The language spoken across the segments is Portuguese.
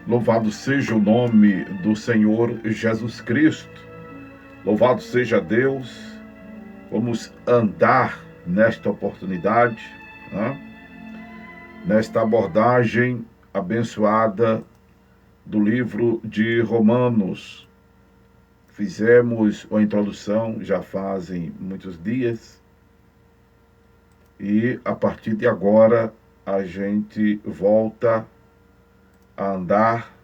Louvado seja o nome do Senhor Jesus Cristo. Louvado seja Deus. Vamos andar nesta oportunidade, né? Nesta abordagem abençoada do livro de Romanos. Fizemos a introdução já fazem muitos dias e a partir de agora a gente volta a andar,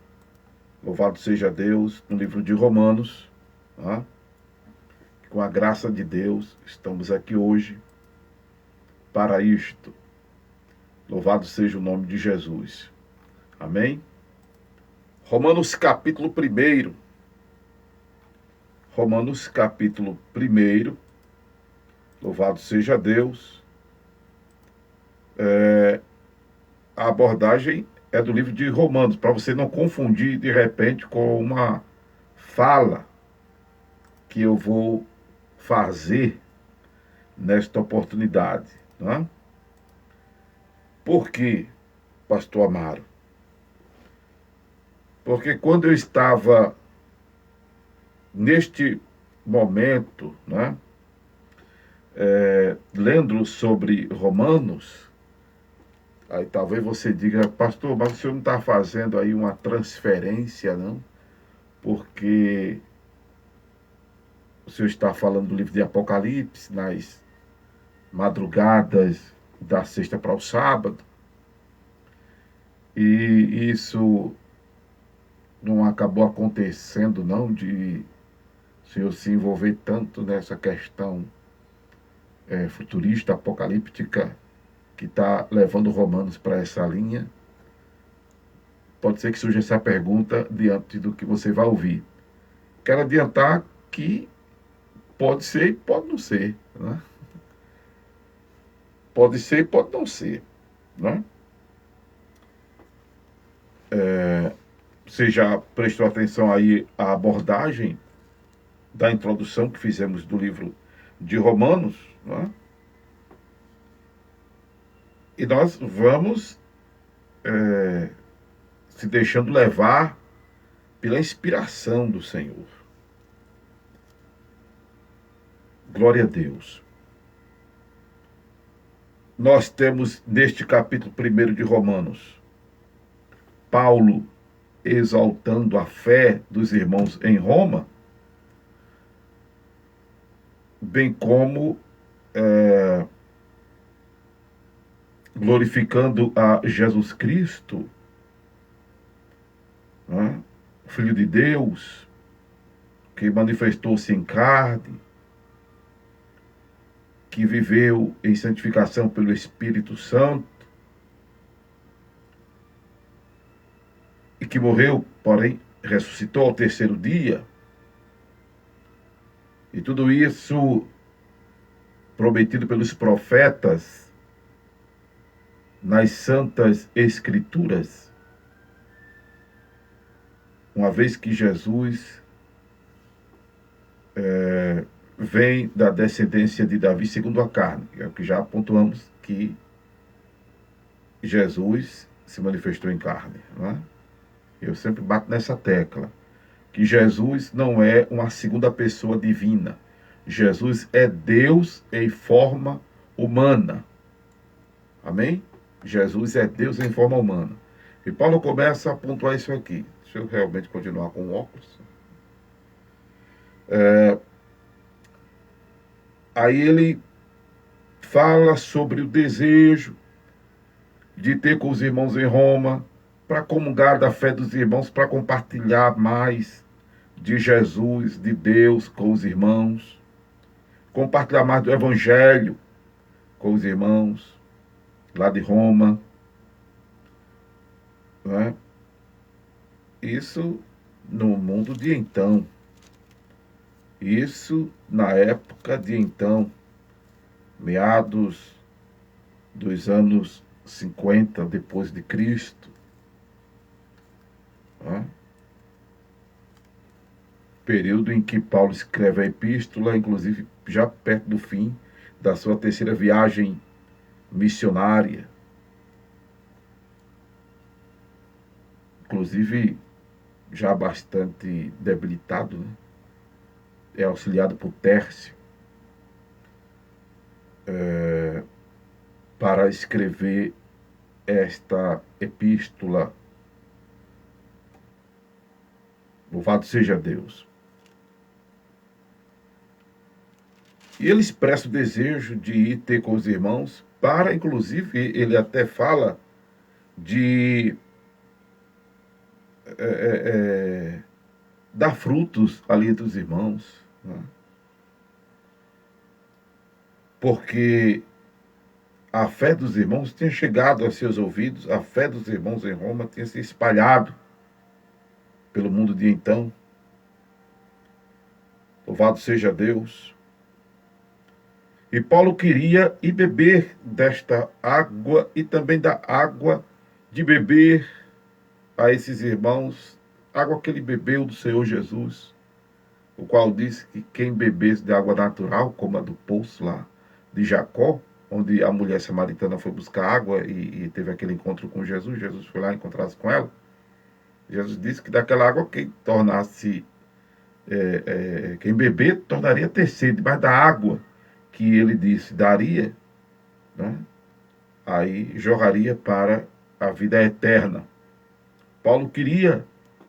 louvado seja Deus, no livro de Romanos, né? Com a graça de Deus, estamos aqui hoje para isto. Louvado seja o nome de Jesus. Amém? Romanos capítulo 1. Romanos capítulo 1. Louvado seja Deus. A abordagem é do livro de Romanos, para você não confundir de repente com uma fala que eu vou fazer nesta oportunidade, né? Por quê, pastor Amaro? Porque quando eu estava neste momento, né, lendo sobre Romanos, aí talvez você diga, pastor, mas o senhor não está fazendo aí uma transferência, não? Porque o senhor está falando do livro de Apocalipse, nas madrugadas da sexta para o sábado, e isso não acabou acontecendo, não, de o senhor se envolver tanto nessa questão futurista, apocalíptica, que está levando Romanos para essa linha. Pode ser que surja essa pergunta diante do que você vai ouvir. Quero adiantar que pode ser e pode não ser, né? Pode ser e pode não ser, né? Você já prestou atenção aí à abordagem da introdução que fizemos do livro de Romanos, né? E nós vamos se deixando levar pela inspiração do Senhor. Glória a Deus. Nós temos neste capítulo 1 de Romanos, Paulo exaltando a fé dos irmãos em Roma, bem como glorificando a Jesus Cristo, né? Filho de Deus, que manifestou-se em carne, que viveu em santificação pelo Espírito Santo e que morreu, porém ressuscitou ao terceiro dia. E tudo isso prometido pelos profetas nas santas escrituras, uma vez que Jesus vem da descendência de Davi segundo a carne. É o que já pontuamos, que Jesus se manifestou em carne, não é? Eu sempre bato nessa tecla, que Jesus não é uma segunda pessoa divina. Jesus é Deus em forma humana. Amém? Jesus é Deus em forma humana. E Paulo começa a pontuar isso aqui. Deixa eu realmente continuar com o óculos. Aí ele fala sobre o desejo de ter com os irmãos em Roma, para comungar da fé dos irmãos, para compartilhar mais de Jesus, de Deus com os irmãos, compartilhar mais do Evangelho com os irmãos lá de Roma, né? Isso no mundo de então. Isso na época de então, meados dos anos 50 depois de Cristo, né? Período em que Paulo escreve a epístola, inclusive já perto do fim da sua terceira viagem missionária. inclusive já bastante debilitado, né? É auxiliado por Tércio para escrever esta epístola. Louvado seja Deus. E ele expressa o desejo de ir ter com os irmãos, para, inclusive, ele até fala de dar frutos ali entre os irmãos, né? Porque a fé dos irmãos tinha chegado aos seus ouvidos, a fé dos irmãos em Roma tinha se espalhado pelo mundo de então. Louvado seja Deus. E Paulo queria ir beber desta água e também da água de beber a esses irmãos, água que ele bebeu do Senhor Jesus, o qual disse que quem bebesse de água natural, como a do poço lá de Jacó, onde a mulher samaritana foi buscar água e teve aquele encontro com Jesus, Jesus foi lá encontrar-se com ela. Jesus disse que daquela água quem tornasse, quem beber tornaria ter sede, mas da água que ele disse daria, né, aí jorraria para a vida eterna. Paulo queria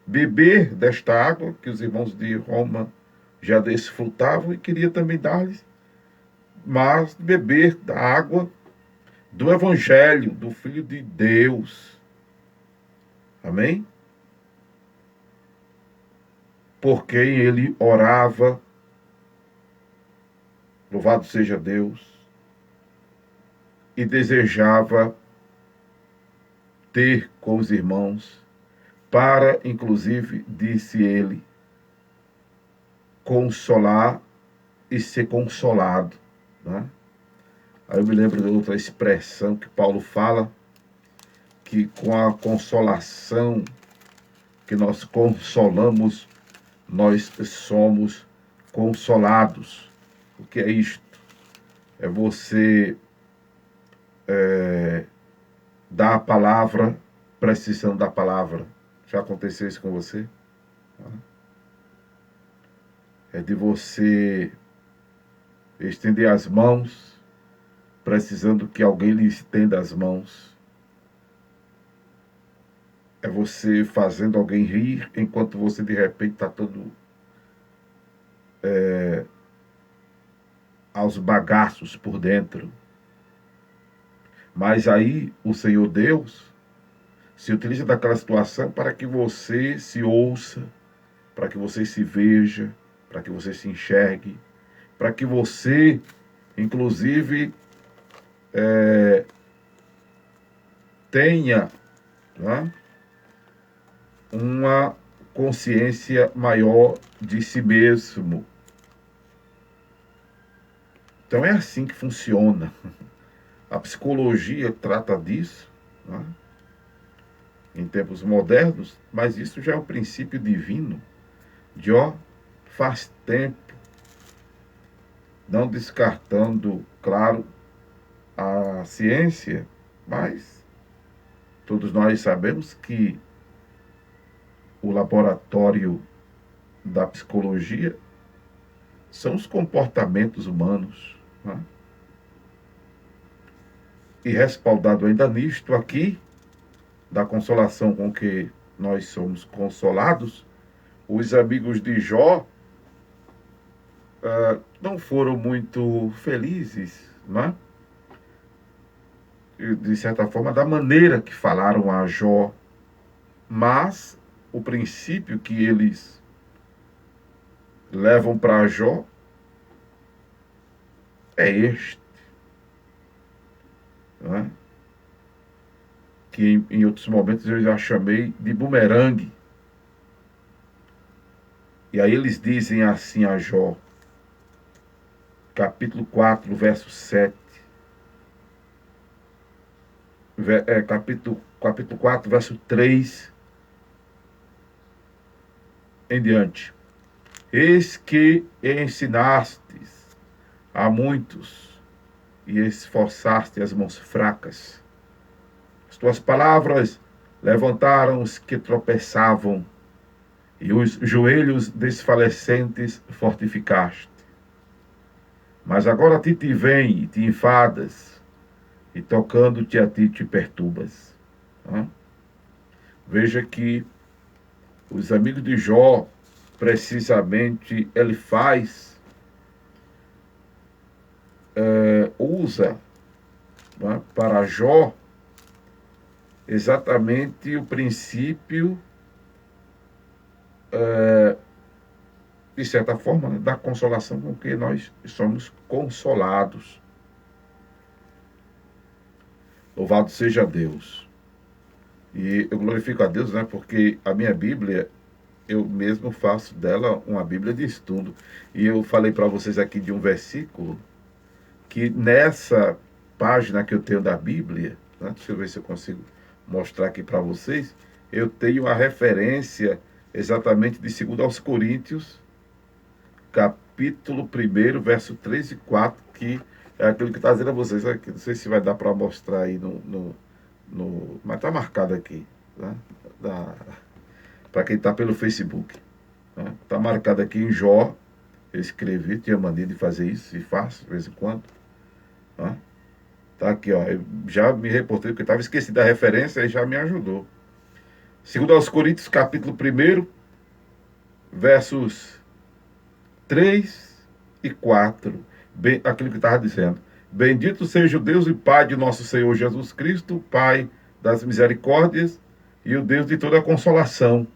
beber desta água que os irmãos de Roma já desfrutavam e queria também dar-lhes, mas beber da água do Evangelho, do Filho de Deus. Amém? Por quem ele orava, louvado seja Deus, e desejava ter com os irmãos, para, inclusive, disse ele, consolar e ser consolado, né? Aí eu me lembro de outra expressão que Paulo fala, que com a consolação que nós consolamos, nós somos consolados. O que é isto? É você dar a palavra, precisando da palavra. Já aconteceu isso com você? É de você estender as mãos, precisando que alguém lhe estenda as mãos. É você fazendo alguém rir, enquanto você de repente está todo aos bagaços por dentro. Mas aí o Senhor Deus se utiliza daquela situação para que você se ouça, para que você se veja, para que você se enxergue, para que você, inclusive, tenha, né, uma consciência maior de si mesmo. Então é assim que funciona. A psicologia trata disso, né, em tempos modernos, mas isso já é um princípio divino de faz tempo, não descartando, claro, a ciência, mas todos nós sabemos que o laboratório da psicologia são os comportamentos humanos, né? E respaldado ainda nisto aqui, da consolação com que nós somos consolados, os amigos de Jó não foram muito felizes, né? De certa forma, da maneira que falaram a Jó, mas o princípio que eles levam para Jó é este, né? Que em outros momentos eu já chamei de bumerangue. E aí eles dizem assim a Jó, capítulo 4, verso 7. Capítulo 4, verso 3 em diante. Eis que ensinastes a muitos e esforçaste as mãos fracas. As tuas palavras Levantaram os que tropeçavam, e os joelhos desfalecentes fortificaste. Mas agora a ti te vem e te enfadas, e tocando-te a ti te perturbas. Veja que os amigos de Jó, precisamente, ele usa para Jó exatamente o princípio, de certa forma, da consolação com que nós somos consolados. Louvado seja Deus. E eu glorifico a Deus, porque a minha Bíblia, eu mesmo faço dela uma Bíblia de estudo. E eu falei para vocês aqui de um versículo, que nessa página que eu tenho da Bíblia, deixa eu ver se eu consigo mostrar aqui para vocês, eu tenho a referência exatamente de 2 aos Coríntios, capítulo 1, verso 3 e 4, que é aquilo que está dizendo a vocês, aqui, não sei se vai dar para mostrar aí mas está marcado aqui, para quem está pelo Facebook. Está marcado aqui em Jó, eu escrevi, tinha mania de fazer isso, e faço de vez em quando. Tá aqui, ó, eu já me reportei, porque estava esquecido da referência, e já me ajudou. 2 aos Coríntios, capítulo 1, versos 3 e 4, aquilo que estava dizendo. Bendito seja o Deus e Pai de nosso Senhor Jesus Cristo, Pai das misericórdias e o Deus de toda a consolação,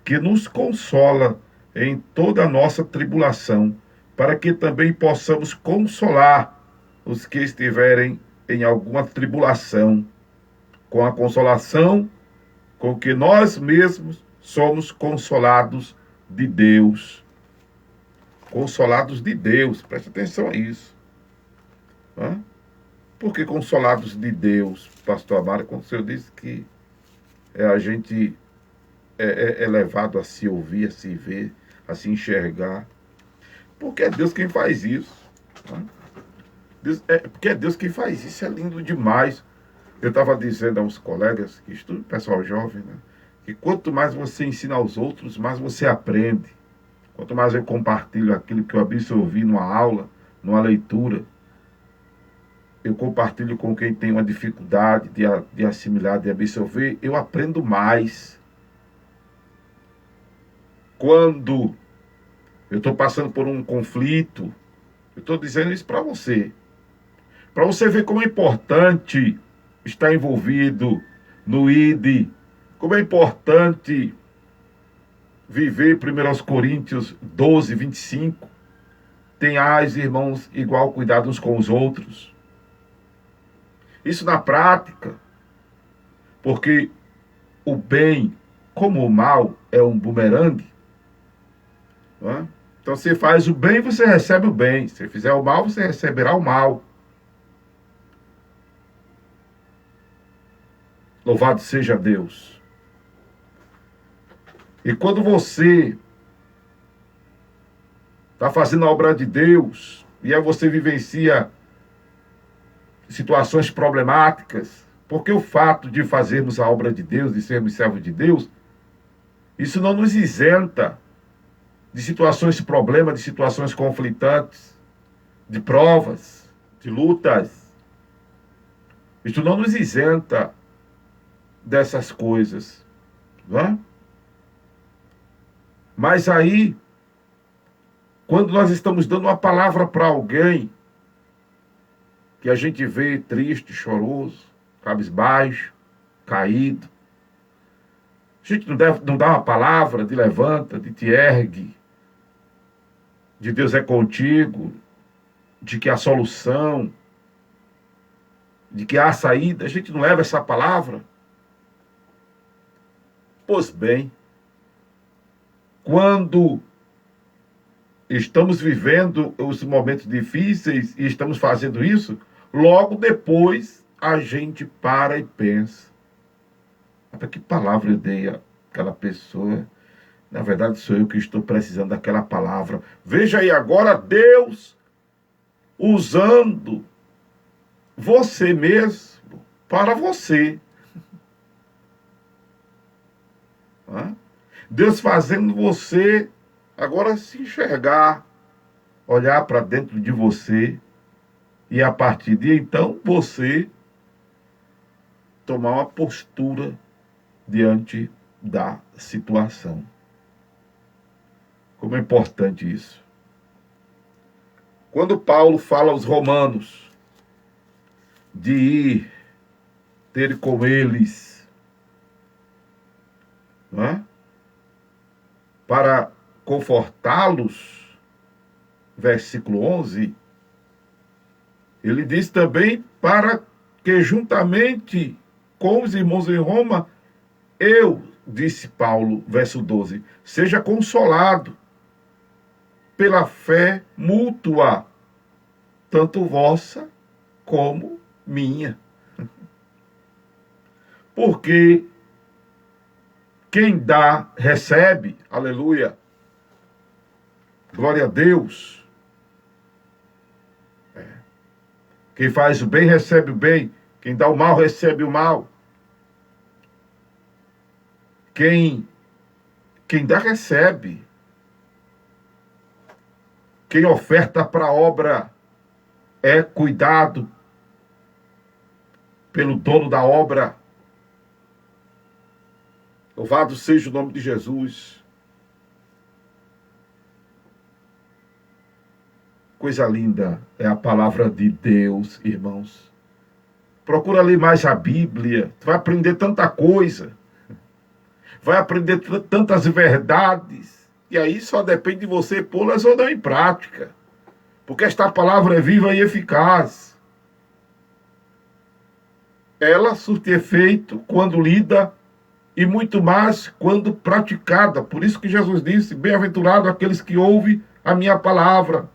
que nos consola em toda a nossa tribulação, para que também possamos consolar os que estiverem em alguma tribulação, com a consolação com que nós mesmos somos consolados de Deus. Consolados de Deus, preste atenção a isso. Por que consolados de Deus, pastor Amaro? Quando o senhor disse que a gente é levado a se ouvir, a se ver, a se enxergar. Porque é Deus quem faz isso. Porque é Deus quem faz isso, é lindo demais. Eu estava dizendo aos colegas que estudam, pessoal jovem, que quanto mais você ensina aos outros, mais você aprende. Quanto mais eu compartilho aquilo que eu absorvi numa aula, numa leitura, eu compartilho com quem tem uma dificuldade de assimilar, de absorver, eu aprendo mais. Quando eu estou passando por um conflito, eu estou dizendo isso para você ver como é importante estar envolvido no ID, como é importante viver 1 Coríntios 12, 25, tenhais, irmãos, igual cuidado uns com os outros. Isso na prática, porque o bem, como o mal, é um bumerangue. Então, você faz o bem, você recebe o bem. Se fizer o mal, você receberá o mal. Louvado seja Deus. E quando você está fazendo a obra de Deus, e aí você vivencia situações problemáticas, porque o fato de fazermos a obra de Deus, de sermos servos de Deus, isso não nos isenta de situações de problema, de situações conflitantes, de provas, de lutas. Isso não nos isenta dessas coisas. Mas aí, quando nós estamos dando uma palavra para alguém, que a gente vê triste, choroso, cabisbaixo, caído, a gente não dá uma palavra de levanta, de te ergue, de Deus é contigo, de que há solução, de que há saída. A gente não leva essa palavra. Pois bem, quando estamos vivendo os momentos difíceis e estamos fazendo isso, logo depois a gente para e pensa: para que palavra eu dei àquela pessoa? Na verdade, sou eu que estou precisando daquela palavra. Veja aí agora Deus usando você mesmo para você. Né? Deus fazendo você agora se enxergar, olhar para dentro de você e a partir de então você tomar uma postura diante da situação. Como é importante isso. Quando Paulo fala aos romanos de ir ter com eles, não é? Para confortá-los, versículo 11, ele diz também para que juntamente com os irmãos em Roma, eu, disse Paulo, verso 12, seja consolado pela fé mútua, tanto vossa como minha. Porque quem dá, recebe, aleluia, glória a Deus. Quem faz o bem, recebe o bem. Quem dá o mal, recebe o mal. Quem dá, recebe. Quem oferta para a obra é cuidado pelo dono da obra. Louvado seja o nome de Jesus. Coisa linda é a palavra de Deus, irmãos. Procura ler mais a Bíblia. Tu vai aprender tanta coisa. Vai aprender tantas verdades. E aí só depende de você pô-las ou não em prática. Porque esta palavra é viva e eficaz. Ela surte efeito quando lida e muito mais quando praticada. Por isso que Jesus disse, bem-aventurado aqueles que ouvem a minha palavra.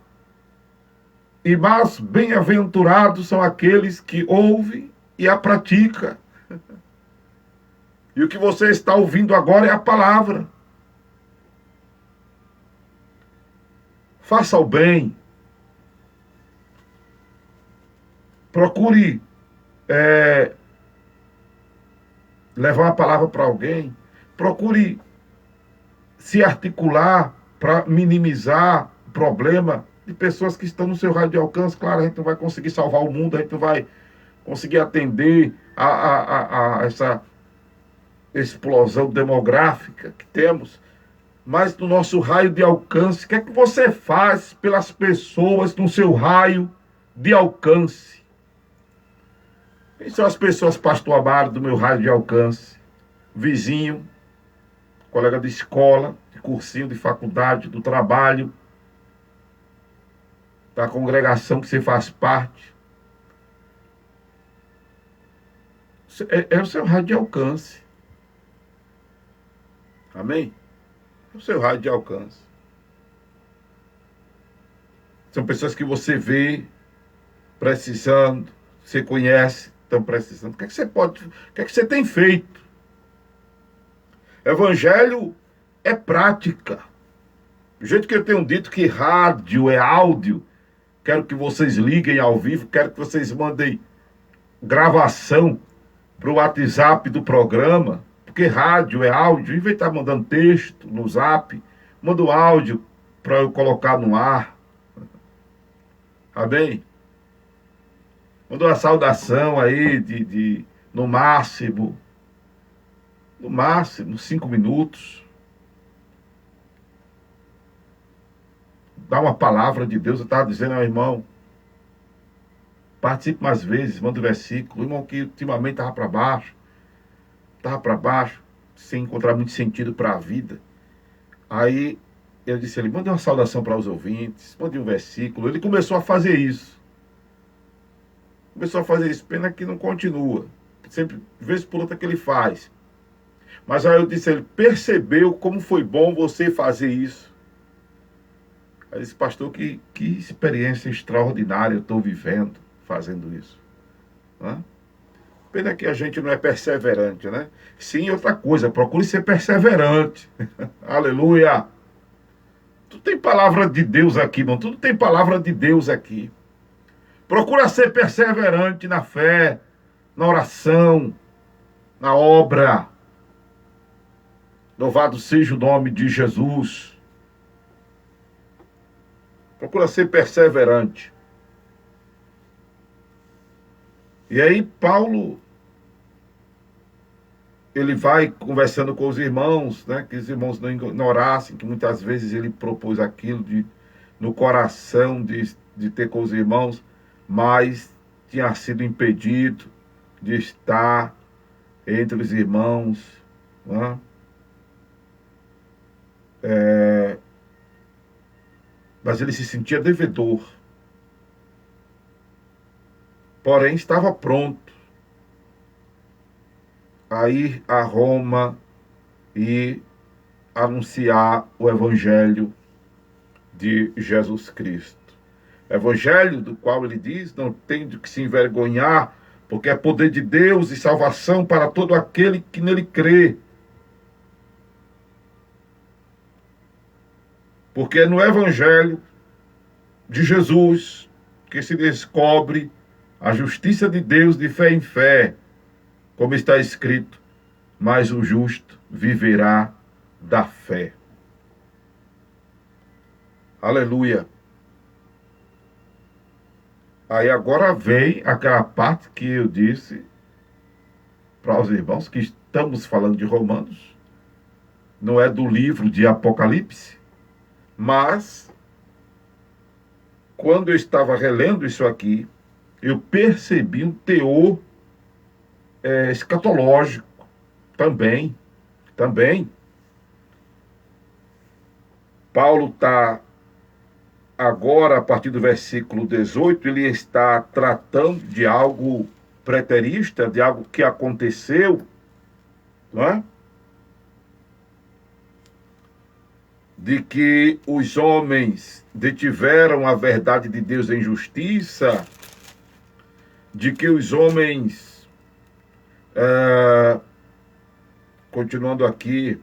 E mais bem-aventurados são aqueles que ouvem e a praticam. E o que você está ouvindo agora é a palavra. Faça o bem. Procure levar a palavra para alguém. Procure se articular para minimizar o problema de pessoas que estão no seu raio de alcance. Claro, a gente não vai conseguir salvar o mundo, a gente não vai conseguir atender a essa explosão demográfica que temos, mas no nosso raio de alcance, o que é que você faz pelas pessoas no seu raio de alcance? Quem são as pessoas, pastor Amaro, do meu raio de alcance? Vizinho, colega de escola, de cursinho, de faculdade, do trabalho, da congregação que você faz parte. É o seu raio de alcance. Amém? É o seu raio de alcance. São pessoas que você vê precisando, você conhece, estão precisando. O que é que você pode, o que é que você tem feito? Evangelho é prática. Do jeito que eu tenho dito que rádio é áudio, quero que vocês liguem ao vivo, quero que vocês mandem gravação para o WhatsApp do programa, porque rádio é áudio, em vez de estar mandando texto no zap, manda o áudio para eu colocar no ar. Amém? Manda uma saudação aí no máximo 5 minutos. Dá uma palavra de Deus. Eu estava dizendo ao irmão, participe mais vezes, manda o versículo. O irmão que ultimamente estava para baixo, sem encontrar muito sentido para a vida. Aí eu disse a ele, manda uma saudação para os ouvintes, mande um versículo. Ele começou a fazer isso. Pena que não continua. Sempre, de vez por outra, que ele faz. Mas aí eu disse a ele, percebeu como foi bom você fazer isso? Aí disse, pastor, que experiência extraordinária eu estou vivendo fazendo isso. Né? Pena que a gente não é perseverante, né? Sim, outra coisa, procure ser perseverante. Aleluia! Tudo tem palavra de Deus aqui, irmão. Tudo tem palavra de Deus aqui. Procura ser perseverante na fé, na oração, na obra. Louvado seja o nome de Jesus. Procura ser perseverante. E aí Paulo, ele vai conversando com os irmãos, né, que os irmãos não ignorassem, que muitas vezes ele propôs aquilo no coração de ter com os irmãos, mas tinha sido impedido de estar entre os irmãos, né? Mas ele se sentia devedor. Porém, estava pronto a ir a Roma e anunciar o Evangelho de Jesus Cristo. Evangelho do qual ele diz, não tem de que se envergonhar, porque é poder de Deus e salvação para todo aquele que nele crê. Porque é no Evangelho de Jesus que se descobre a justiça de Deus de fé em fé, como está escrito, mas o justo viverá da fé. Aleluia. Aí agora vem aquela parte que eu disse para os irmãos que estamos falando de Romanos, não é do livro de Apocalipse, mas quando eu estava relendo isso aqui, eu percebi um teor escatológico também. Paulo está agora, a partir do versículo 18, ele está tratando de algo preterista, de algo que aconteceu, não é? De que os homens detiveram a verdade de Deus em justiça, de que os homens, continuando aqui,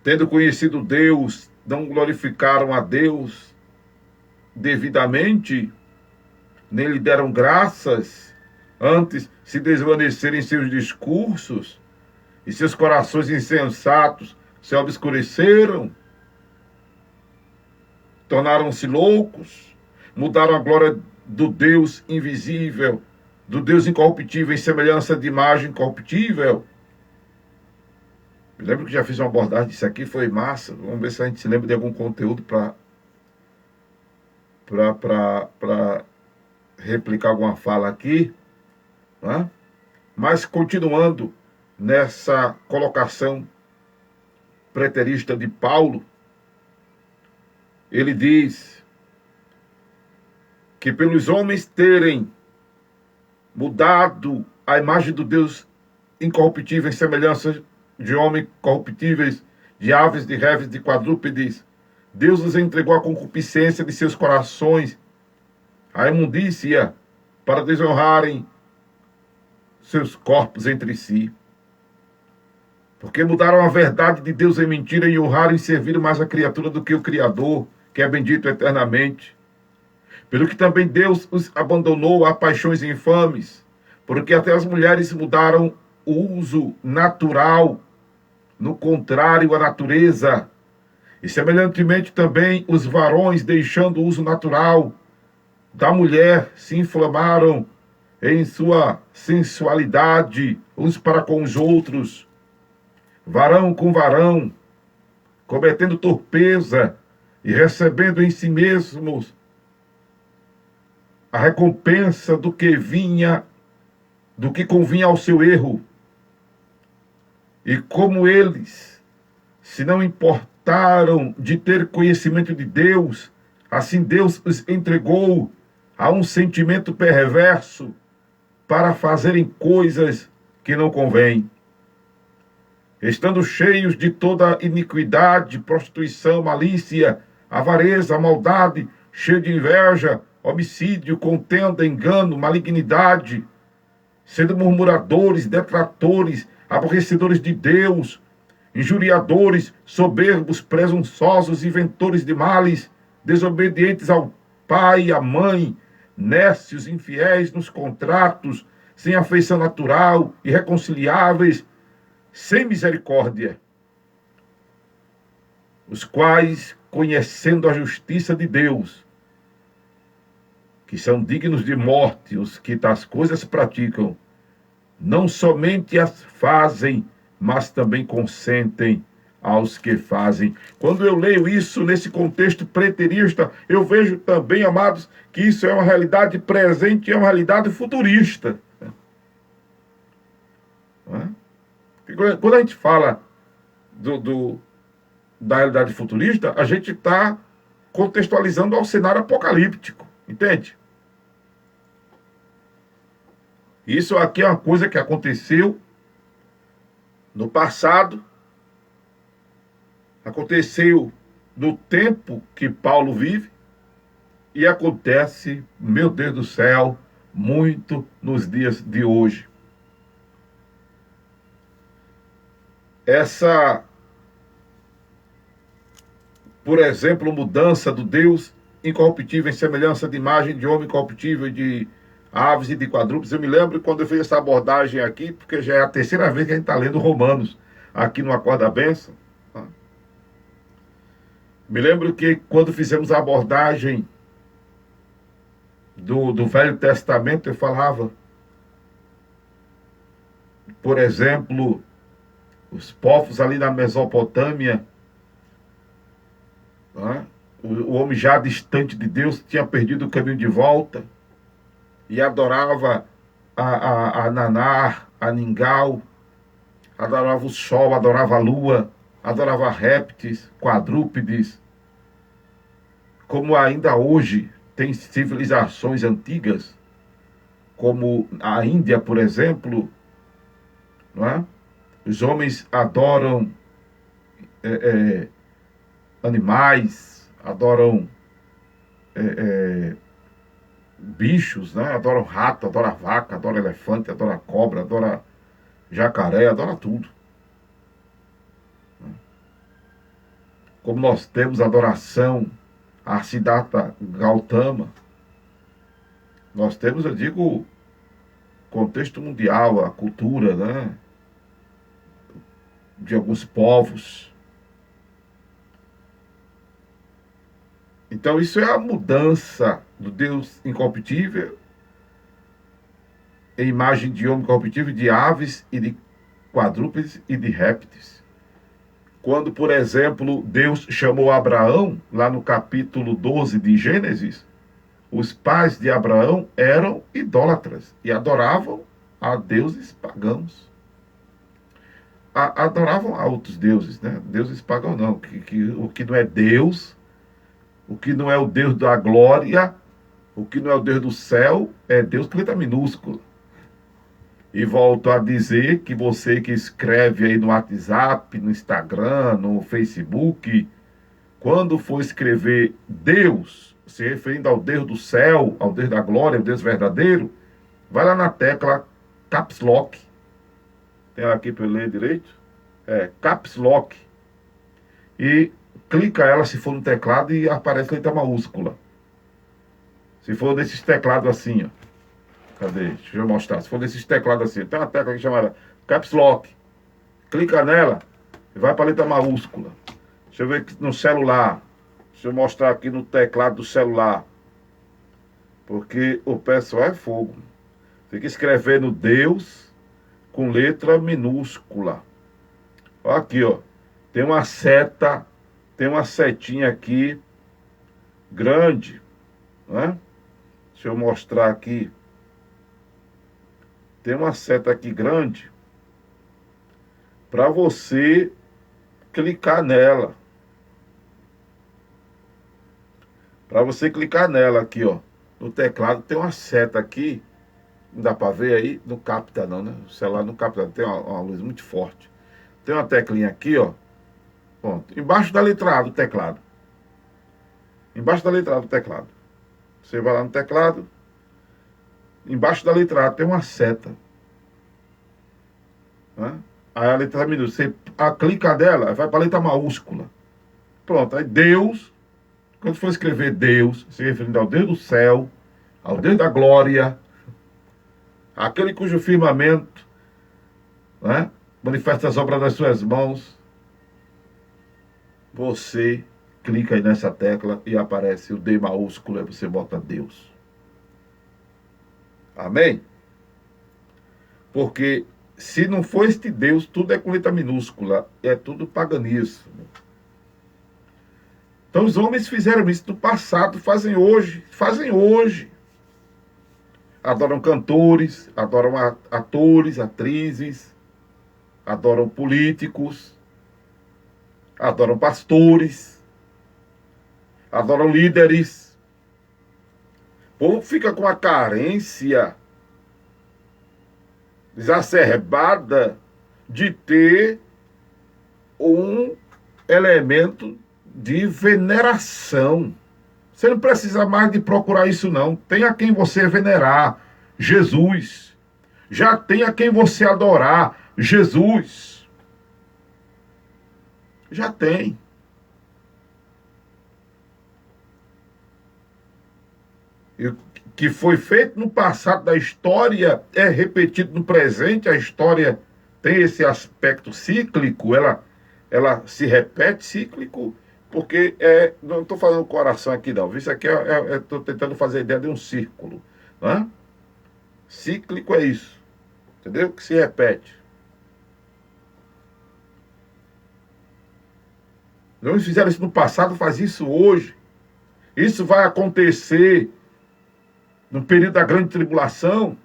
tendo conhecido Deus, não glorificaram a Deus devidamente, nem lhe deram graças, antes se desvanecerem em seus discursos, e seus corações insensatos se obscureceram, tornaram-se loucos, mudaram a glória do Deus invisível, do Deus incorruptível em semelhança de imagem corruptível. Eu lembro que já fiz uma abordagem disso aqui, foi massa. Vamos ver se a gente se lembra de algum conteúdo para replicar alguma fala aqui, né? Mas continuando nessa colocação preterista de Paulo, ele diz que pelos homens terem mudado a imagem do Deus incorruptível em semelhança de homens corruptíveis, de aves, de reves, de quadrúpedes, Deus os entregou à concupiscência de seus corações, à imundícia, para desonrarem seus corpos entre si. Porque mudaram a verdade de Deus em mentira e honraram e serviram mais a criatura do que o Criador, que é bendito eternamente. Pelo que também Deus os abandonou a paixões infames, porque até as mulheres mudaram o uso natural, no contrário à natureza. E semelhantemente também os varões, deixando o uso natural da mulher, se inflamaram em sua sensualidade, uns para com os outros, varão com varão, cometendo torpeza e recebendo em si mesmos a recompensa do que convinha ao seu erro. E como eles se não importaram de ter conhecimento de Deus, assim Deus os entregou a um sentimento perverso para fazerem coisas que não convêm. Estando cheios de toda iniquidade, prostituição, malícia, avareza, maldade, cheio de inveja, homicídio, contenda, engano, malignidade, sendo murmuradores, detratores, aborrecedores de Deus, injuriadores, soberbos, presunçosos, inventores de males, desobedientes ao pai e à mãe, nécios, infiéis nos contratos, sem afeição natural, irreconciliáveis, sem misericórdia, os quais, conhecendo a justiça de Deus, que são dignos de morte, os que tais coisas praticam, não somente as fazem, mas também consentem aos que fazem. Quando eu leio isso nesse contexto preterista, eu vejo também, amados, que isso é uma realidade presente e é uma realidade futurista. Quando a gente fala da realidade futurista, a gente está contextualizando ao cenário apocalíptico, entende? Isso aqui é uma coisa que aconteceu no passado, aconteceu no tempo que Paulo vive e acontece, meu Deus do céu, muito nos dias de hoje. Essa, por exemplo, mudança do Deus incorruptível em semelhança de imagem de homem incorruptível, de aves e de quadrúpedes. Eu me lembro quando eu fiz essa abordagem aqui, porque já é a terceira vez que a gente está lendo Romanos aqui no Acorda a Bênção. Me lembro que quando fizemos a abordagem do Velho Testamento, eu falava, por exemplo, os povos ali na Mesopotâmia, o homem já distante de Deus tinha perdido o caminho de volta e adorava a Nanar, a Ningal, adorava o sol, adorava a lua, adorava répteis, quadrúpedes. Como ainda hoje tem civilizações antigas, como a Índia, por exemplo, não é? Os homens adoram animais, adoram bichos, né? Adoram rato, adoram vaca, adoram elefante, adoram cobra, adoram jacaré, adoram tudo. Como nós temos adoração a Siddhartha Gautama, nós temos, eu digo, contexto mundial, a cultura, né, de alguns povos. Então isso é a mudança do Deus incorruptível em imagem de homem incorruptível, de aves e de quadrúpedes e de répteis. Quando, por exemplo, Deus chamou Abraão, lá no capítulo 12 de Gênesis, os pais de Abraão eram idólatras e adoravam a deuses pagãos. Adoravam a outros deuses, né? Deuses pagãos não, o que não é Deus, o que não é o Deus da glória, o que não é o Deus do céu, é Deus com letra minúscula. E volto a dizer que você que escreve aí no WhatsApp, no Instagram, no Facebook, quando for escrever Deus, se referindo ao Deus do céu, ao Deus da glória, ao Deus verdadeiro, vai lá na tecla Caps Lock. Tem ela aqui para eu ler direito? Caps Lock. E clica ela se for no teclado e aparece letra maiúscula. Se for desses teclados assim, ó. Cadê? Deixa eu mostrar. Se for desses teclados assim, tem uma tecla aqui chamada Caps Lock. Clica nela e vai para a letra maiúscula. Deixa eu ver no celular. Deixa eu mostrar aqui no teclado do celular. Porque o pessoal é fogo. Tem que escrever no Deus com letra minúscula. Ó, aqui, ó. Tem uma seta, tem uma setinha aqui grande, né? Deixa eu mostrar aqui. Tem uma seta aqui grande para você clicar nela. Para você clicar nela aqui, ó. No teclado tem uma seta aqui. Não dá para ver aí? Não capta não, né? O celular não capta, tem uma luz muito forte. Tem uma teclinha aqui, ó. Pronto. Embaixo da letra A do teclado. Embaixo da letra A do teclado. Você vai lá no teclado. Embaixo da letra A tem uma seta. Né? Aí a letra minúscula. Você clica dela, vai para a letra maiúscula. Pronto. Aí Deus, quando for escrever Deus, se referindo ao Deus do céu, ao Deus da glória, aquele cujo firmamento, né, manifesta as obras das suas mãos, você clica aí nessa tecla e aparece o D maiúsculo, e você bota Deus. Amém? Porque se não for este Deus, tudo é com letra minúscula, é tudo paganismo. Então os homens fizeram isso no passado, fazem hoje. Adoram cantores, adoram atores, atrizes, adoram políticos, adoram pastores, adoram líderes. O povo fica com a carência exacerbada de ter um elemento de veneração. Você não precisa mais de procurar isso, não. Tem a quem você venerar, Jesus. Já tem a quem você adorar, Jesus. Já tem. E o que foi feito no passado da história é repetido no presente. A história tem esse aspecto cíclico, ela se repete, cíclico, porque não estou falando coração aqui não, isso aqui estou tentando fazer a ideia de um círculo, né? Cíclico é isso, entendeu? Que se repete. Não fizeram isso no passado, faz isso hoje. Isso vai acontecer no período da grande tribulação.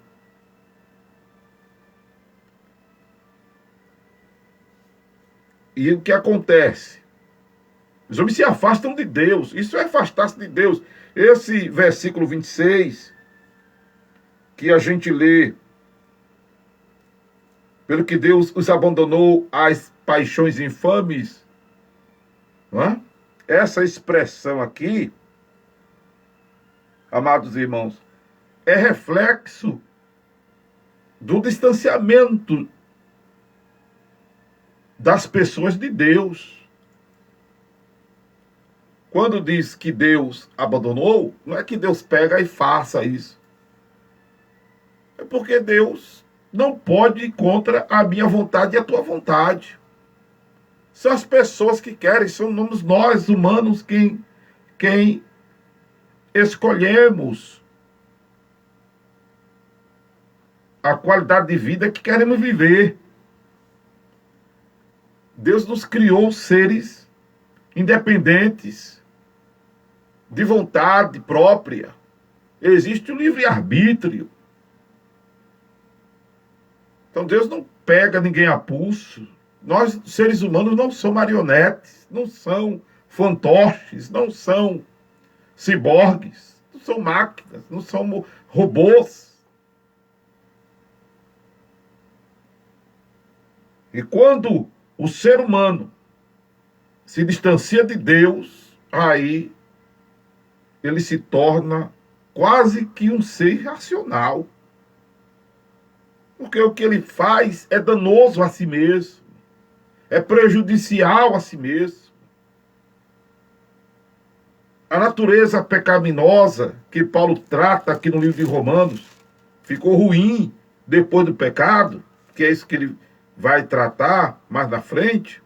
E o que acontece? Os homens se afastam de Deus. Isso é afastar-se de Deus. Esse versículo 26, que a gente lê, pelo que Deus os abandonou às paixões infames, não é? Essa expressão aqui, amados irmãos, é reflexo do distanciamento das pessoas de Deus. Quando diz que Deus abandonou, não é que Deus pega e faça isso. É porque Deus não pode ir contra a minha vontade e a tua vontade. São as pessoas que querem, somos nós, humanos, quem escolhemos a qualidade de vida que queremos viver. Deus nos criou seres independentes, de vontade própria. Existe o livre-arbítrio. Então Deus não pega ninguém a pulso. Nós, seres humanos, não somos marionetes, não são fantoches, não são ciborgues, não são máquinas, não somos robôs. E quando o ser humano se distancia de Deus, aí ele se torna quase que um ser irracional. Porque o que ele faz é danoso a si mesmo, é prejudicial a si mesmo. A natureza pecaminosa que Paulo trata aqui no livro de Romanos ficou ruim depois do pecado, que é isso que ele vai tratar mais na frente.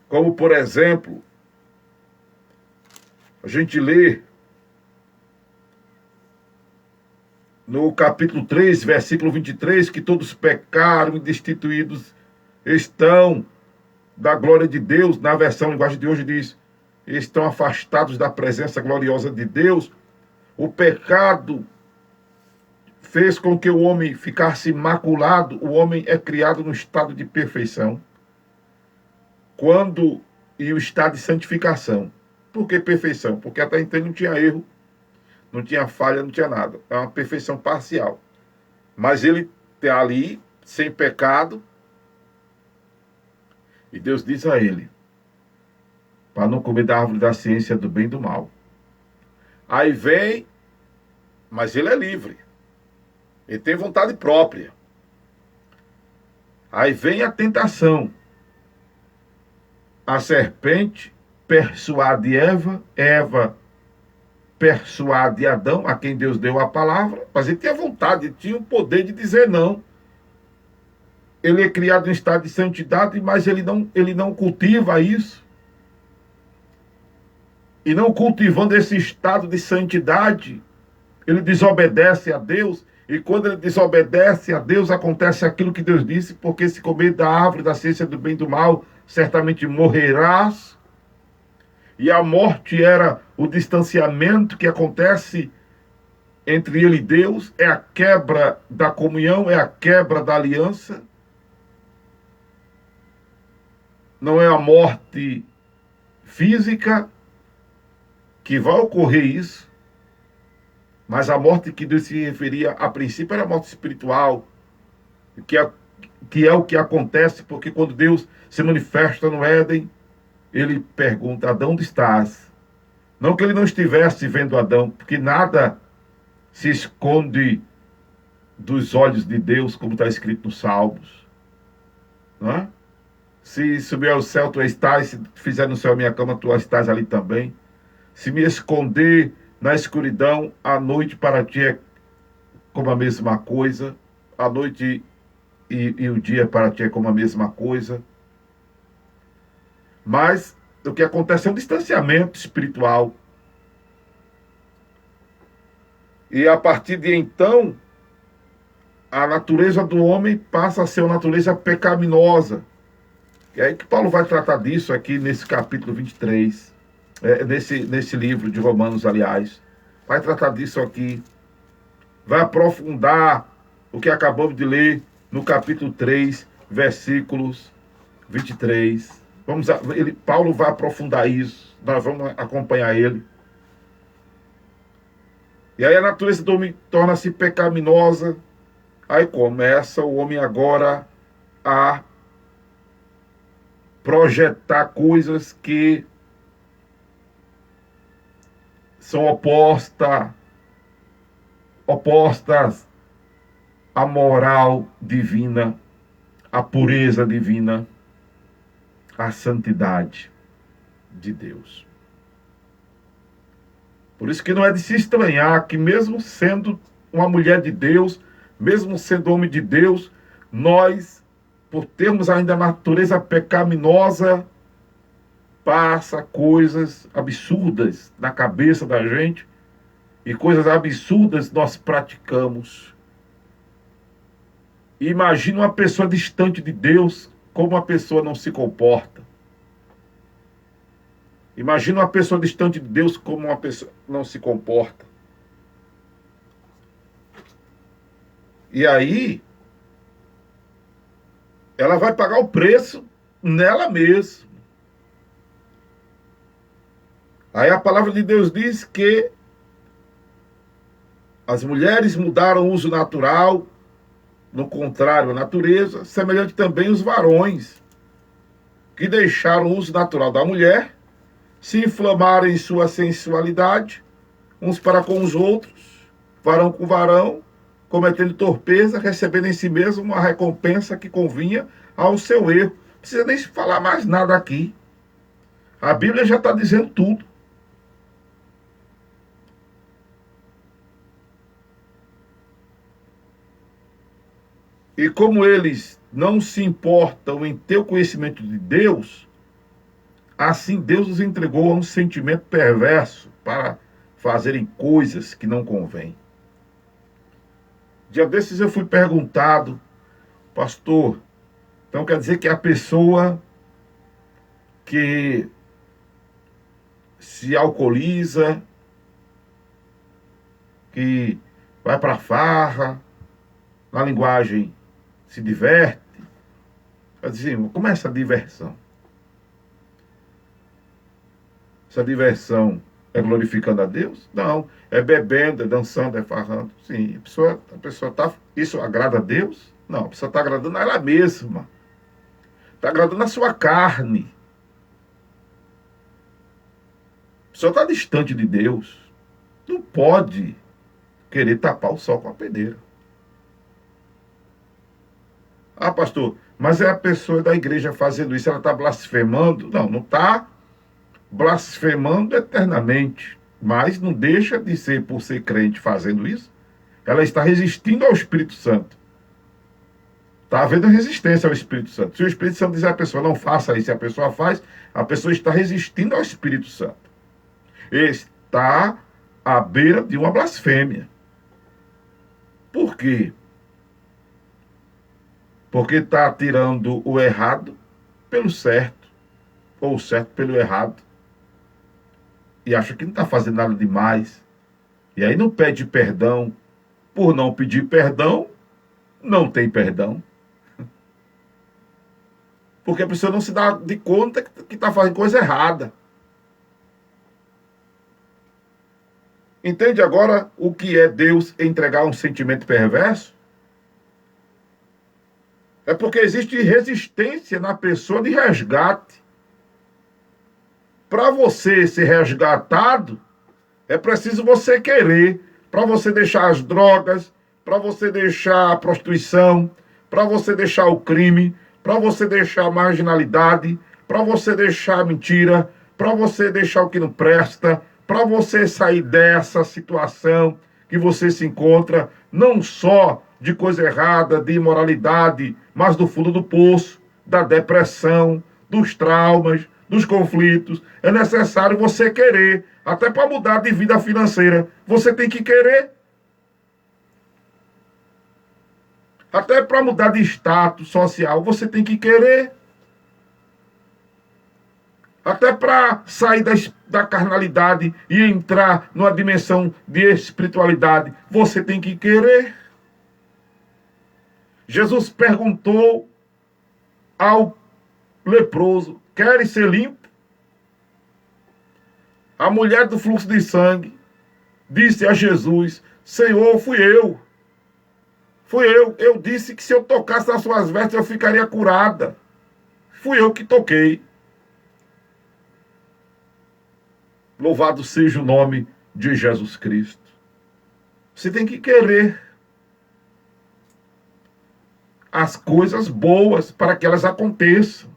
Como, por exemplo, a gente lê no capítulo 3, versículo 23, que todos pecaram e destituídos estão da glória de Deus. Na versão linguagem de hoje diz, estão afastados da presença gloriosa de Deus. O pecado fez com que o homem ficasse maculado. O homem é criado no estado de perfeição. E o estado de santificação. Por que perfeição? Porque até então não tinha erro, não tinha falha, não tinha nada. É uma perfeição parcial. Mas ele está ali, sem pecado. E Deus diz a ele, para não comer da árvore da ciência do bem e do mal. Aí vem, mas ele é livre. Ele tem vontade própria. Aí vem a tentação. A serpente persuade Eva, Eva persuade Adão, a quem Deus deu a palavra, mas ele tinha vontade, ele tinha o poder de dizer não. ele é criado em estado de santidade, mas ele não cultiva isso. E não cultivando esse estado de santidade, ele desobedece a Deus. E quando ele desobedece a Deus, acontece aquilo que Deus disse: porque se comer da árvore da ciência do bem e do mal, certamente morrerás. E a morte era o distanciamento que acontece entre ele e Deus, é a quebra da comunhão, é a quebra da aliança. Não é a morte física que vai ocorrer isso, mas a morte que Deus se referia a princípio era a morte espiritual, que é o que acontece, porque quando Deus se manifesta no Éden, ele pergunta: Adão, onde estás? Não que ele não estivesse vendo Adão, porque nada se esconde dos olhos de Deus, como está escrito nos Salmos. Não é? Se subir ao céu, tu estás; se fizer no céu a minha cama, tu estás ali também. Se me esconder na escuridão, a noite para ti é como a mesma coisa. A noite e o dia para ti é como a mesma coisa. Mas o que acontece é um distanciamento espiritual. E a partir de então, a natureza do homem passa a ser uma natureza pecaminosa. E é aí que Paulo vai tratar disso aqui nesse capítulo 23, nesse livro de Romanos, aliás. Vai tratar disso aqui. Vai aprofundar o que acabamos de ler no capítulo 3, versículos 23. Paulo vai aprofundar isso. Nós vamos acompanhar ele. E aí a natureza do homem torna-se pecaminosa. Aí começa o homem agora a projetar coisas que são opostas à moral divina, à pureza divina, à santidade de Deus. Por isso que não é de se estranhar que, mesmo sendo uma mulher de Deus, mesmo sendo homem de Deus, nós, por termos ainda a natureza pecaminosa, passa coisas absurdas na cabeça da gente, e coisas absurdas nós praticamos. E imagina uma pessoa distante de Deus, como uma pessoa não se comporta. Imagina uma pessoa distante de Deus, como uma pessoa não se comporta. E aí, ela vai pagar o preço nela mesma. Aí a palavra de Deus diz que as mulheres mudaram o uso natural, no contrário à natureza, semelhante também os varões, que deixaram o uso natural da mulher, se inflamaram em sua sensualidade, uns para com os outros, varão com varão, cometendo torpeza, recebendo em si mesmo uma recompensa que convinha ao seu erro. Não precisa nem falar mais nada aqui. A Bíblia já está dizendo tudo. E como eles não se importam em ter o conhecimento de Deus, assim Deus os entregou a um sentimento perverso para fazerem coisas que não convêm. Dia desses eu fui perguntado: pastor, então quer dizer que a pessoa que se alcooliza, que vai para a farra, na linguagem se diverte? Eu disse: como é essa diversão? Essa diversão é glorificando a Deus? Não. É bebendo, é dançando, é farrando. Sim. A pessoa está... Isso agrada a Deus? Não. A pessoa está agradando a ela mesma. Está agradando a sua carne. A pessoa está distante de Deus. Não pode querer tapar o sol com a peneira. Ah, pastor, mas é a pessoa da igreja fazendo isso, ela está blasfemando? Não, não está blasfemando eternamente, mas não deixa de ser, por ser crente fazendo isso, ela está resistindo ao Espírito Santo. Está havendo resistência ao Espírito Santo. Se o Espírito Santo dizer a pessoa não faça isso, e a pessoa faz, a pessoa está resistindo ao Espírito Santo. Está à beira de uma blasfêmia. Por quê? Porque está tirando o errado pelo certo, ou o certo pelo errado. E acha que não está fazendo nada demais. E aí não pede perdão. Por não pedir perdão, não tem perdão. Porque a pessoa não se dá de conta que está fazendo coisa errada. Entende agora o que é Deus entregar um sentimento perverso? É porque existe resistência na pessoa de resgate. Para você ser resgatado, é preciso você querer. Para você deixar as drogas, para você deixar a prostituição, para você deixar o crime, para você deixar a marginalidade, para você deixar a mentira, para você deixar o que não presta, para você sair dessa situação que você se encontra, não só de coisa errada, de imoralidade, mas do fundo do poço, da depressão, dos traumas, dos conflitos. É necessário você querer, até para mudar de vida financeira. Você tem que querer. Até para mudar de status social, você tem que querer. Até para sair da carnalidade e entrar numa dimensão de espiritualidade, você tem que querer. Jesus perguntou ao leproso: queres ser limpo? A mulher do fluxo de sangue disse a Jesus: Senhor, fui eu. Fui eu. Eu disse que se eu tocasse nas suas vestes eu ficaria curada. Fui eu que toquei. Louvado seja o nome de Jesus Cristo. Você tem que querer as coisas boas para que elas aconteçam.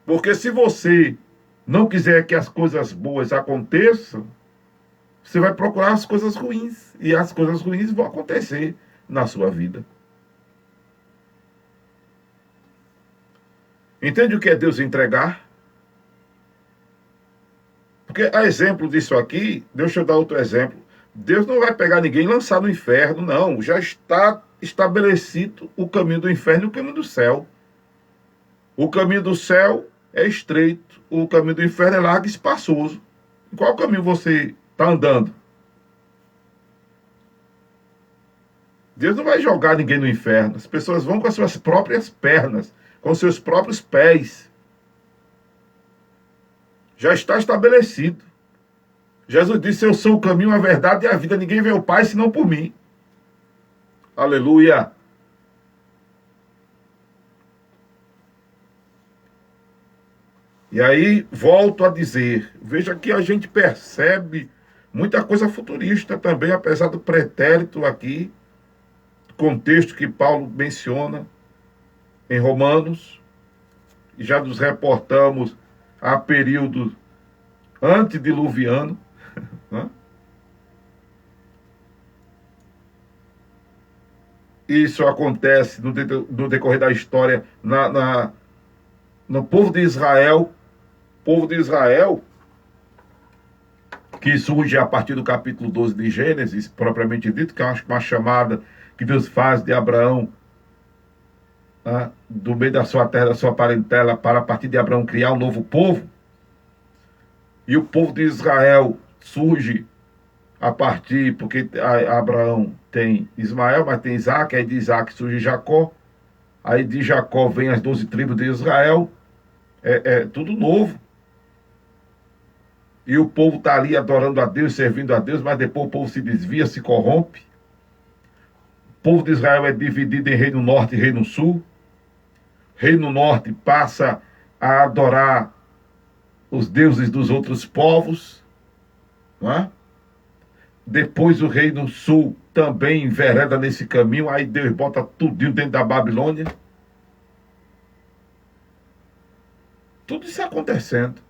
Porque se você não quiser que as coisas boas aconteçam, você vai procurar as coisas ruins. E as coisas ruins vão acontecer na sua vida. Entende o que é Deus entregar? Porque a exemplo disso aqui, deixa eu dar outro exemplo. Deus não vai pegar ninguém e lançar no inferno, não. Já está estabelecido o caminho do inferno e o caminho do céu. O caminho do céu é estreito, o caminho do inferno é largo e espaçoso. Em qual caminho você está andando? Deus não vai jogar ninguém no inferno. As pessoas vão com as suas próprias pernas, com seus próprios pés. Já está estabelecido. Jesus disse: eu sou o caminho, a verdade e a vida. Ninguém vê o Pai senão por mim. Aleluia. E aí, volto a dizer, veja que a gente percebe muita coisa futurista também, apesar do pretérito aqui, contexto que Paulo menciona em Romanos, e já nos reportamos a período antediluviano, né? Isso acontece no decorrer da história no povo de Israel. Povo de Israel, que surge a partir do capítulo 12 de Gênesis, propriamente dito, que é uma chamada que Deus faz de Abraão, né, do meio da sua terra, da sua parentela, para a partir de Abraão criar um novo povo. E o povo de Israel surge a partir, porque Abraão tem Ismael, mas tem Isaac, aí de Isaac surge Jacó, aí de Jacó vem as 12 tribos de Israel, é tudo novo. E o povo está ali adorando a Deus, servindo a Deus, mas depois o povo se desvia, se corrompe. O povo de Israel é dividido em Reino Norte e Reino Sul. Reino Norte passa a adorar os deuses dos outros povos, não é? Depois o Reino Sul também envereda nesse caminho, aí Deus bota tudo dentro da Babilônia. Tudo isso acontecendo.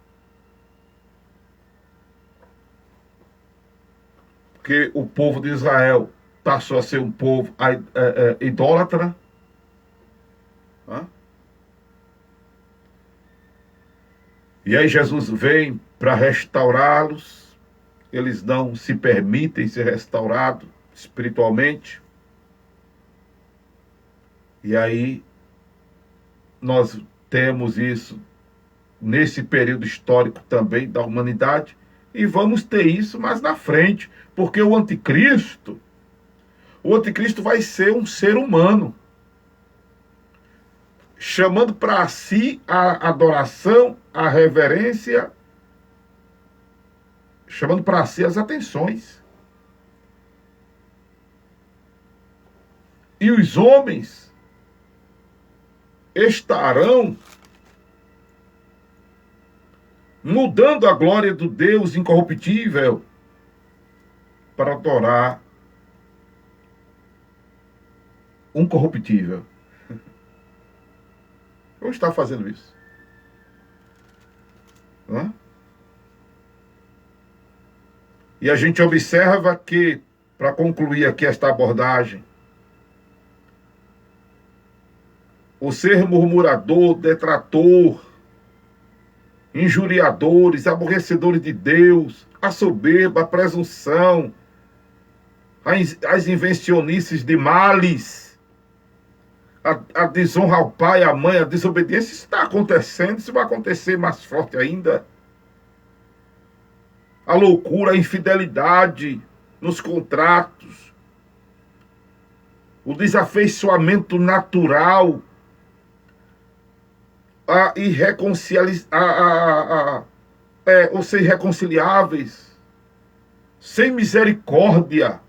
Porque o povo de Israel passou a ser um povo idólatra. E aí Jesus vem para restaurá-los. Eles não se permitem ser restaurados espiritualmente. E aí nós temos isso nesse período histórico também da humanidade, e vamos ter isso mais na frente, porque o anticristo vai ser um ser humano, chamando para si a adoração, a reverência, chamando para si as atenções. E os homens estarão mudando a glória do Deus incorruptível para adorar um corruptível. Vamos estar fazendo isso. Não? E a gente observa que, para concluir aqui esta abordagem, o ser murmurador, detrator, injuriadores, aborrecedores de Deus, a soberba, a presunção, as invencionices de males, a desonra ao pai, à mãe, a desobediência, isso está acontecendo, isso vai acontecer mais forte ainda. A loucura, a infidelidade nos contratos, o desafeiçoamento natural, ou ser irreconciliáveis, sem misericórdia,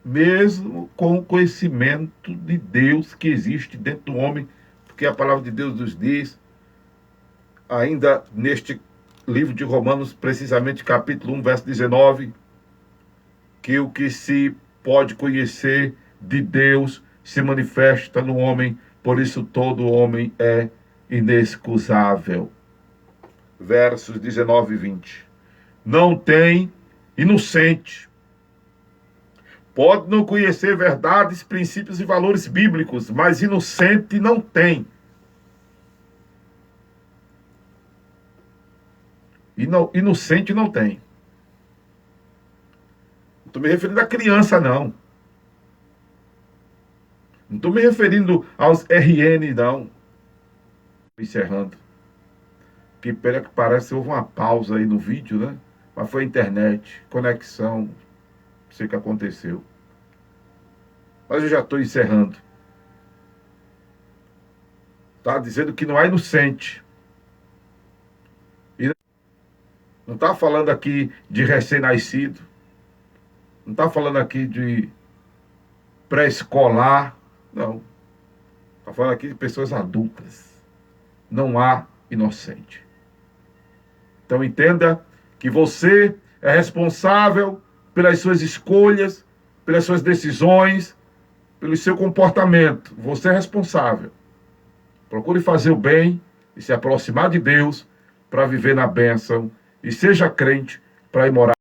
mesmo com o conhecimento de Deus que existe dentro do homem, porque a palavra de Deus nos diz, ainda neste livro de Romanos, precisamente capítulo 1, verso 19, que o que se pode conhecer de Deus se manifesta no homem, por isso todo homem é inexcusável. Versos 19 e 20. Não tem inocente. Pode não conhecer verdades, princípios e valores bíblicos, mas inocente não tem. Inocente não tem. Não estou me referindo a criança, não. Não estou me referindo aos RN, não. Encerrando. Que pena que parece que houve uma pausa aí no vídeo, né? Mas foi a internet, conexão, não sei o que aconteceu. Mas eu já estou encerrando. Está dizendo que não há inocente. E não está falando aqui de recém-nascido. Não está falando aqui de pré-escolar. Não. Está falando aqui de pessoas adultas. Não há inocente. Então entenda que você é responsável pelas suas escolhas, pelas suas decisões, pelo seu comportamento. Você é responsável. Procure fazer o bem e se aproximar de Deus para viver na bênção. E seja crente para ir morar.